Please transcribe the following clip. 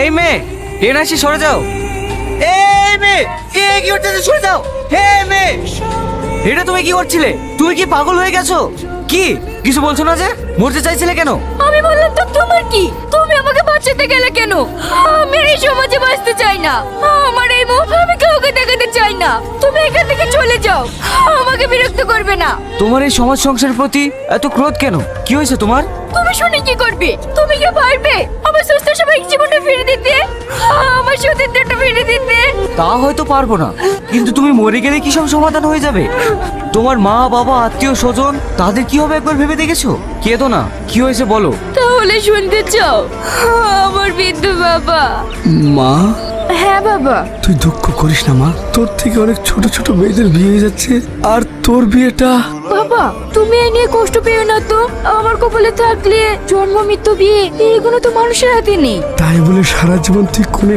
এই মেয়ে, ট্রেন আসছে, সরে যাও। এই মেয়ে, কি করতেছে? সরে যাও। হে মেয়ে, এটা তুমি কি করছিলে? তুমি কি পাগল হয়ে গেছো? কি কিছু বলছো না যে? মরতে চাইছিলে কেন? আমি বললাম তো তোমার কি? তুমি আমাকে বাঁচাতে গেলে কেন? আমি এই সমাজে বাঁচতে চাই না। আমার এই মুখ আমি কাউকে দেখাতে চাই না। তুমি এখান থেকে চলে যাও, আমাকে বিরক্ত করবে না। তোমার এই সমাজ সংসারের প্রতি এত ক্রোধ কেন? কি হয়েছে তোমার? তুমি শুনে কি করবে? তুমি কি পারবে আমার সুস্থ স্বাভাবিক জীবনটা ফিরে দিতে, আমার সতীত্বটা ফিরে দিতে? তা হয়তো পারবো না, কিন্তু তুমি মরে গেলে কি সব সমাধান হয়ে যাবে? তোমার মা বাবা আত্মীয় স্বজন তাদের কি হবে একবার ভেবে দেখেছো? কেঁদো না, কি হয়েছে বলো। তাহলে শুনতে চাও আমার বৃদ্ধ বাবা? মা, হ্যাঁ বাবা। তুই দুঃখ করিস না মা, তোর থেকে অনেক ছোট ছোট মেয়েদের বিয়ে হয়ে যাচ্ছে, আর তোর বিয়েটা। বাবা তুমি এই নিয়ে কষ্ট পেও না তো। আমার কপালে থাকলে জন্ম মৃত্যু বিয়ে এগুলো তো মানুষের হাতে নেই। তাই বলে সারা জীবন তুই কোনে